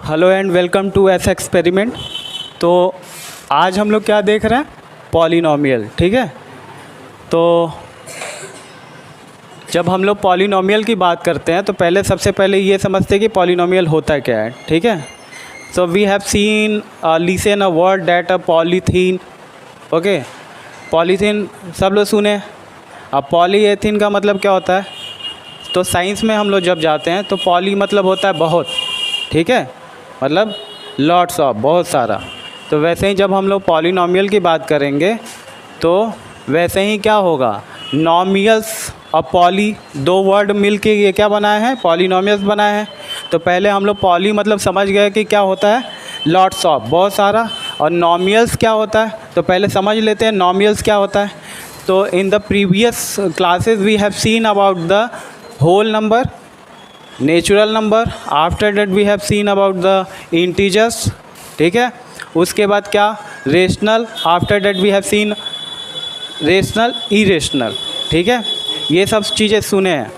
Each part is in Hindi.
Hello and welcome to S experiment. तो आज हम लोग क्या देख रहे हैं, पॉलिनोमियल। ठीक है, तो जब हम लोग पॉलिनोमियल की बात करते हैं तो पहले सबसे पहले ये समझते हैं कि पॉलिनोमियल होता क्या है। ठीक है, so we have seen listen a word that a polythene. Okay, polythene सब लोग सुने। अब पॉलीएथीन का मतलब क्या होता है, तो साइंस में हम लोग जब जाते हैं तो पॉली मतलब होता है बहुत। ठीक है, मतलब लॉट्स ऑफ, बहुत सारा। तो वैसे ही जब हम लोग पॉलिनोमियल की बात करेंगे तो वैसे ही क्या होगा, नॉमियल्स और पॉली दो वर्ड मिल के ये क्या बनाए हैं, पॉलिनोमियल्स बनाए हैं। तो पहले हम लोग पॉली मतलब समझ गए कि क्या होता है, लॉट्स ऑफ, बहुत सारा। और नॉमियल्स क्या होता है, तो पहले समझ लेते हैं नॉमियल्स क्या होता है। तो in the previous classes we have seen about the whole number, natural number, after that we have seen about the integers. ठीक है, उसके बाद क्या, rational, after that we have seen rational, irrational. ठीक है, ये सब चीज़ें सुने हैं।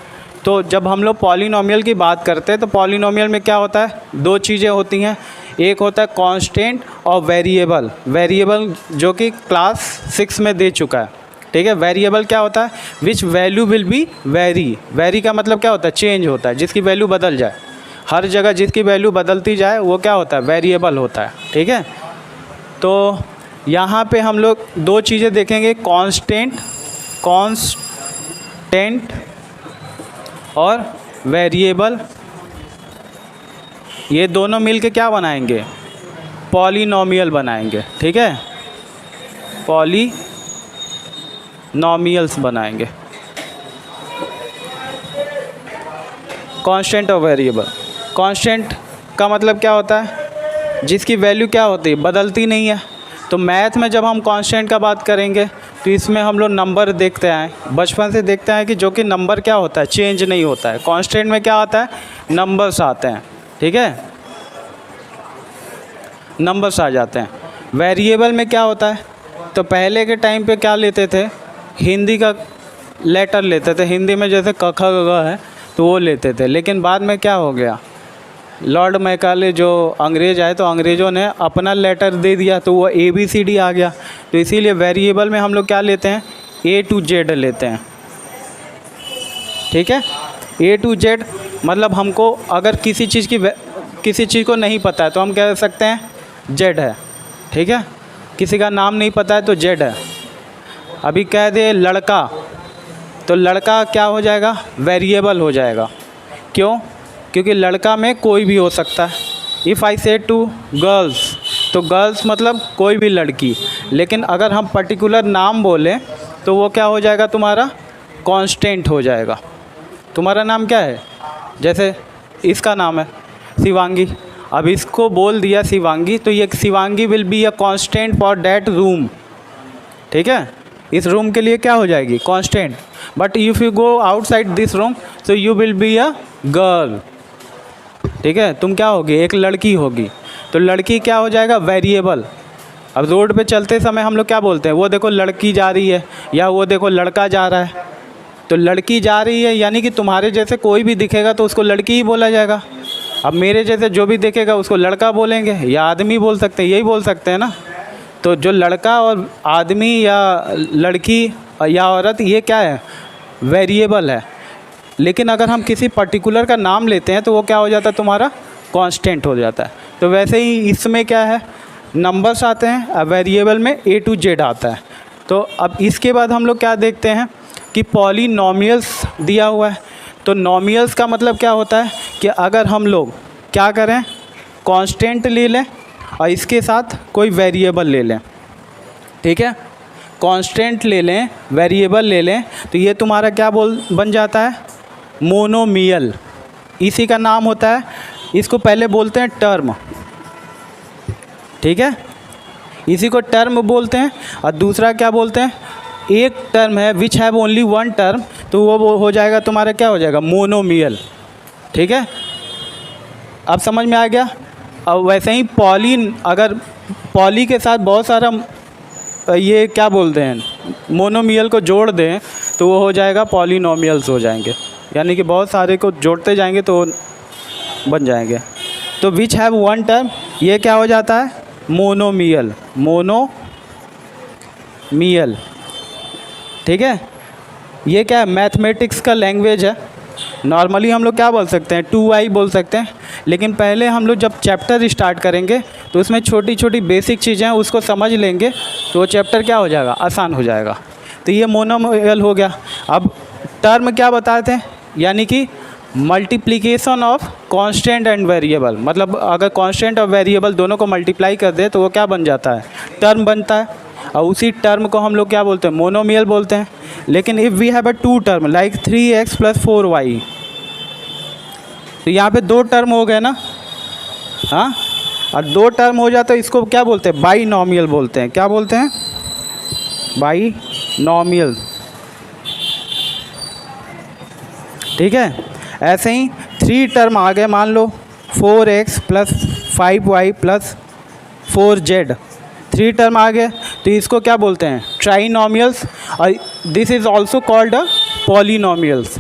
तो जब हम लोग पॉलिनोमियल की बात करते हैं तो पॉलिनोमियल में क्या होता है, दो चीज़ें होती हैं। एक होता है कांस्टेंट और वेरिएबल। वेरिएबल जो कि क्लास 6 में दे चुका है। ठीक है, वेरिएबल क्या होता है, which value will be very. Very का मतलब क्या होता है, चेंज होता है, जिसकी वैल्यू बदल जाए। हर जगह जिसकी वैल्यू बदलती जाए वो क्या होता है, वेरिएबल होता है। ठीक है, तो यहाँ पे हम लोग दो चीज़ें देखेंगे, कांस्टेंट और वेरिएबल। ये दोनों मिलके क्या बनाएंगे, पॉलिनोमियल बनाएंगे। ठीक है, पॉलिनोमियल्स बनाएंगे, कांस्टेंट और वेरिएबल। कांस्टेंट का मतलब क्या होता है, जिसकी वैल्यू क्या होती है, बदलती नहीं है। तो मैथ में जब हम कांस्टेंट का बात करेंगे तो इसमें हम लोग नंबर देखते हैं, बचपन से देखते हैं कि जो कि नंबर क्या होता है, चेंज नहीं होता है। कांस्टेंट में क्या आता है, नंबर्स आते हैं। ठीक है, नंबर्स आ जाते हैं। वेरिएबल में क्या होता है, तो पहले के टाइम पे क्या लेते थे, हिंदी का लेटर लेते थे। हिंदी में जैसे क ख ग घ है तो वो लेते थे, लेकिन बाद में क्या हो गया, लॉर्ड मैकाले जो अंग्रेज़ आए तो अंग्रेज़ों ने अपना लेटर दे दिया, तो वो ABCD आ गया। तो इसीलिए वेरिएबल में हम लोग क्या लेते हैं, A to Z लेते हैं। ठीक है, A to Z मतलब हमको अगर किसी चीज़ को नहीं पता है तो हम कह सकते हैं Z है। ठीक है, किसी का नाम नहीं पता है तो Z है। अभी कह दे लड़का, तो लड़का क्या हो जाएगा, वेरिएबल हो जाएगा। क्यों, क्योंकि लड़का में कोई भी हो सकता है। इफ़ आई से टू गर्ल्स, तो गर्ल्स मतलब कोई भी लड़की। लेकिन अगर हम पर्टिकुलर नाम बोलें तो वो क्या हो जाएगा, तुम्हारा कांस्टेंट हो जाएगा। तुम्हारा नाम क्या है, जैसे इसका नाम है शिवांगी, अब इसको बोल दिया शिवांगी, तो ये Shivangi will be a constant for that room. ठीक है, इस रूम के लिए क्या हो जाएगी, constant. But if you go outside this room so you will be a girl. ठीक है, तुम क्या होगी, एक लड़की होगी। तो लड़की क्या हो जाएगा, वेरिएबल। अब रोड पे चलते समय हम लोग क्या बोलते हैं, वो देखो लड़की जा रही है, या वो देखो लड़का जा रहा है। तो लड़की जा रही है यानी कि तुम्हारे जैसे कोई भी दिखेगा तो उसको लड़की ही बोला जाएगा। अब मेरे जैसे जो भी दिखेगा उसको लड़का बोलेंगे, या आदमी बोल सकते हैं, यही बोल सकते हैं ना। तो जो लड़का और आदमी या लड़की या औरत, ये क्या है, वेरिएबल है। लेकिन अगर हम किसी पर्टिकुलर का नाम लेते हैं तो वो क्या हो जाता है, तुम्हारा कांस्टेंट हो जाता है। तो वैसे ही इसमें क्या है, नंबर्स आते हैं, वेरिएबल में A to Z आता है। तो अब इसके बाद हम लोग क्या देखते हैं कि पॉलिनोमियल्स दिया हुआ है। तो नोमियल्स का मतलब क्या होता है कि अगर हम लोग क्या करें, कांस्टेंट ले लें और इसके साथ कोई वेरिएबल ले लें। ठीक है, कांस्टेंट ले लें, वेरिएबल ले लें, तो ये तुम्हारा क्या बन जाता है, मोनोमियल। इसी का नाम होता है, इसको पहले बोलते हैं टर्म। ठीक है, इसी को टर्म बोलते हैं। और दूसरा क्या बोलते हैं, एक टर्म है which have only one term, तो वो हो जाएगा तुम्हारा क्या हो जाएगा, मोनोमियल। ठीक है, अब समझ में आ गया। अब वैसे ही अगर पॉली के साथ बहुत सारा ये क्या बोलते हैं, मोनोमियल को जोड़ दें तो वो हो जाएगा पॉलिनोमियल्स हो जाएंगे। यानी कि बहुत सारे को जोड़ते जाएंगे तो बन जाएंगे। तो विच हैव वन टर्म, ये क्या हो जाता है, मोनोमियल, मोनोमियल। ठीक है, ये क्या है, मैथमेटिक्स का लैंग्वेज है। नॉर्मली हम लोग क्या बोल सकते हैं, 2i बोल सकते हैं, लेकिन पहले हम लोग जब चैप्टर स्टार्ट करेंगे तो उसमें छोटी छोटी बेसिक चीज़ें हैं, उसको समझ लेंगे तो वो चैप्टर क्या हो जाएगा, आसान हो जाएगा। तो ये मोनोमियल हो गया। अब टर्म क्या बताते हैं, यानी कि multiplication of constant and variable, मतलब अगर कांस्टेंट और वेरिएबल दोनों को मल्टीप्लाई कर दे तो वो क्या बन जाता है, टर्म बनता है। और उसी टर्म को हम लोग क्या बोलते हैं, मोनोमियल बोलते हैं। लेकिन if we have a two term like 3x + 4y, तो यहाँ पे दो टर्म हो गए ना, हाँ, और दो टर्म हो जाता है, इसको क्या बोलते हैं, बाइनॉमियल बोलते हैं। क्या बोलते हैं, बाइनॉमियल। ठीक है, ऐसे ही 3 टर्म आ गए, मान लो 4x + 5y + 4z, 3 टर्म आ गए, तो इसको क्या बोलते हैं, ट्राइनॉमियल्स। और this is also called a polynomials.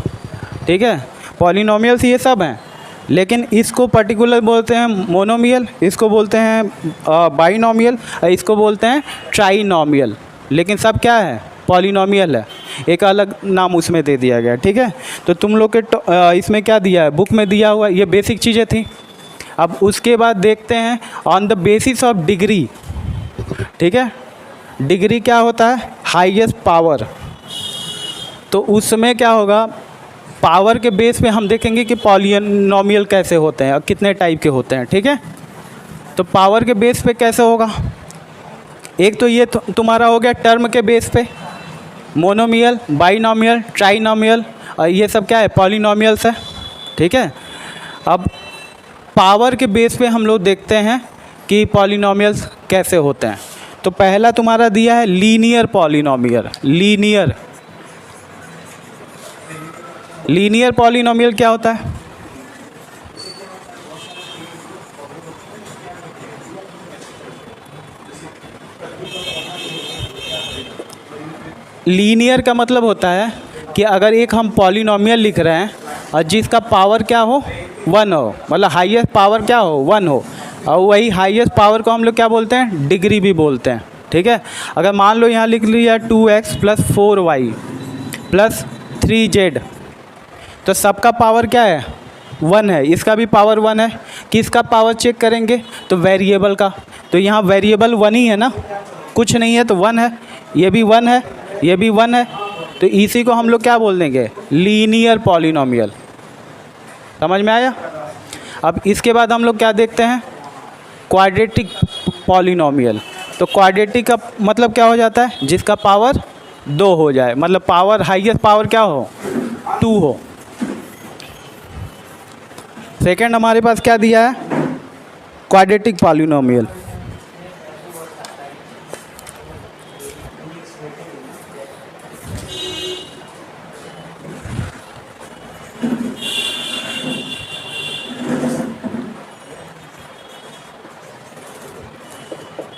ठीक है, पॉलिनॉमियल्स ये सब हैं, लेकिन इसको पर्टिकुलर बोलते हैं मोनोमियल, इसको बोलते हैं बाइनॉमियल, और इसको बोलते हैं ट्राइनॉमियल। लेकिन सब क्या है, पॉलिनॉमियल है, एक अलग नाम उसमें दे दिया गया। ठीक है, तो तुम लोग के इसमें क्या दिया है, बुक में दिया हुआ, ये बेसिक चीज़ें थी। अब उसके बाद देखते हैं on the basis of degree. ठीक है, डिग्री क्या होता है, हाईएस्ट पावर। तो उसमें क्या होगा, पावर के बेस पे हम देखेंगे कि पॉलिनॉमियल कैसे होते हैं और कितने टाइप के होते हैं। ठीक है, तो पावर के बेस पे कैसे होगा, एक तो ये तुम्हारा हो गया टर्म के बेस पे, मोनोमियल, बाइनॉमियल, ट्राइनॉमियल, और ये सब क्या है, पॉलिनॉमियल्स है। ठीक है, अब पावर के बेस पे हम लोग देखते हैं कि पॉलिनॉमियल्स कैसे होते हैं। तो पहला तुम्हारा दिया है लीनियर पॉलिनॉमियल। लीनियर पॉलिनॉमियल क्या होता है, लीनियर का मतलब होता है कि अगर एक हम पॉलिनॉमियल लिख रहे हैं और जिसका पावर क्या हो, 1 हो, मतलब हाईएस्ट पावर क्या हो, 1 हो, और वही हाईएस्ट पावर को हम लोग क्या बोलते हैं, डिग्री भी बोलते हैं। ठीक है, अगर मान लो यहाँ लिख लिया 2x + 4y + 3z, तो सबका पावर क्या है, 1 है, इसका भी पावर 1 है। किसका पावर चेक करेंगे, तो वेरिएबल का। तो यहाँ वेरिएबल 1 ही है ना, कुछ नहीं है तो 1 है, ये भी 1 है, ये भी 1 है, तो इसी को हम लोग क्या बोल देंगे, लीनियर पॉलिनॉमियल। समझ में आया। अब इसके बाद हम लोग क्या देखते हैं, क्वाड्रेटिक पॉलिनॉमियल। तो क्वाड्रेटिक का मतलब क्या हो जाता है, जिसका पावर 2 हो जाए, मतलब पावर हाईएस्ट पावर क्या हो, 2 हो। सेकंड हमारे पास क्या दिया है, quadratic polynomial.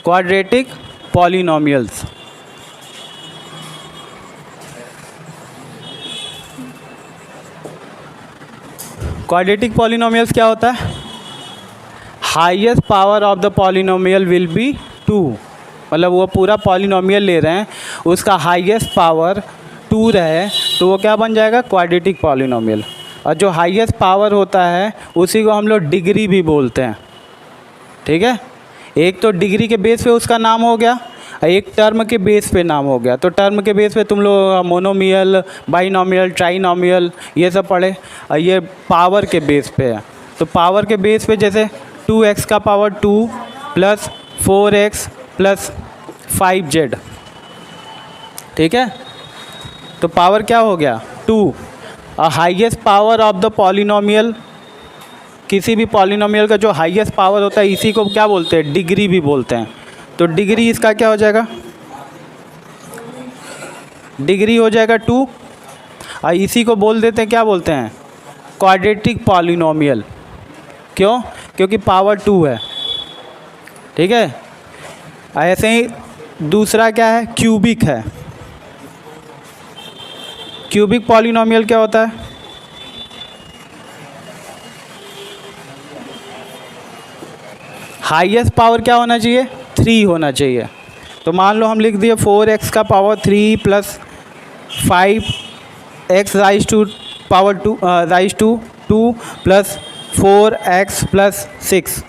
Quadratic polynomials, quadratic polynomials क्या होता है, highest power of the polynomial will be 2, मतलब वो पूरा पॉलिनॉमियल ले रहे हैं, उसका हाईएस्ट पावर 2 रहे तो वो क्या बन जाएगा, क्वाड्रेटिक पॉलिनॉमियल। और जो हाईएस्ट पावर होता है उसी को हम लोग डिग्री भी बोलते हैं। ठीक है, एक तो डिग्री के बेस पे उसका नाम हो गया, एक टर्म के बेस पे नाम हो गया। तो टर्म के बेस पे तुम लोग मोनोमियल, बाइनॉमियल, ट्राइनॉमियल ये सब पढ़े, और ये पावर के बेस पे है। तो पावर के बेस पे जैसे 2x का पावर 2 + 4x + 5z। ठीक है, तो पावर क्या हो गया, 2। और highest power of the polynomial, किसी भी पॉलिनॉमियल का जो हाईएस्ट पावर होता है इसी को क्या बोलते हैं, डिग्री भी बोलते हैं। तो डिग्री इसका क्या हो जाएगा, डिग्री हो जाएगा 2, और इसी को बोल देते हैं, क्या बोलते हैं, क्वाड्रेटिक पॉलिनॉमियल। क्यों, क्योंकि पावर 2 है। ठीक है, ऐसे ही दूसरा क्या है, क्यूबिक है। क्यूबिक पॉलिनॉमियल क्या होता है, हाईएस्ट पावर क्या होना चाहिए, 3 होना चाहिए। तो मान लो हम लिख दिए 4x का power 3 plus 5x rise to power 2 rise to 2 plus 4x plus 6।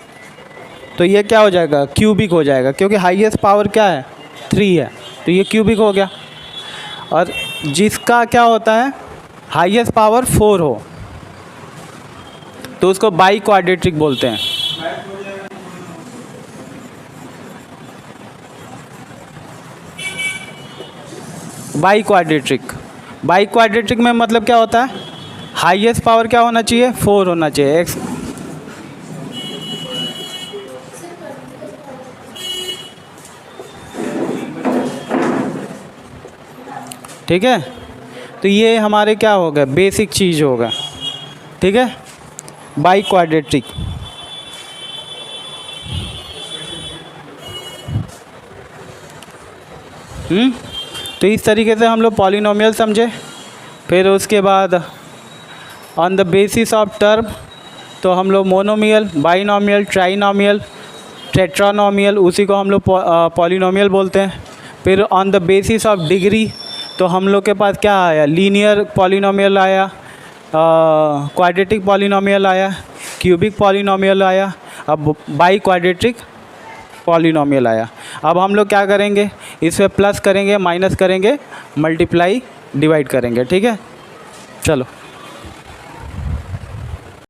तो ये क्या हो जाएगा, क्यूबिक हो जाएगा, क्योंकि हाईएस्ट पावर क्या है, 3 है, तो ये क्यूबिक हो गया। और जिसका क्या होता है, हाईएस्ट पावर 4 हो, तो उसको बाई क्वाड्रेटिक बोलते हैं। बाई क्वाड्रेटिक में मतलब क्या होता है, हाईएस्ट पावर क्या होना चाहिए, 4 होना चाहिए। एक्स ठीक है, तो ये हमारे क्या हो गए, बेसिक चीज़ होगा। ठीक है, बाई क्वाड्रेटिक। तो इस तरीके से हम लोग पॉलिनोमियल समझे। फिर उसके बाद on the basis of term, तो हम लोग मोनोमियल, बाइनोमियल, ट्राइनोमियल, टेट्रानोमियल, उसी को हम लोग पॉलिनोमियल बोलते हैं। फिर on the basis of degree, तो हम लोग के पास क्या आया, लीनियर पॉलिनोमियल आया, क्वाड्रेटिक पॉलिनोमियल आया, क्यूबिक पॉलिनोमियल आया, अब बाई क्वाड्रेटिक पॉलिनोमियल आया। अब हम लोग क्या करेंगे, इसमें प्लस करेंगे, माइनस करेंगे, मल्टीप्लाई, डिवाइड करेंगे। ठीक है, चलो।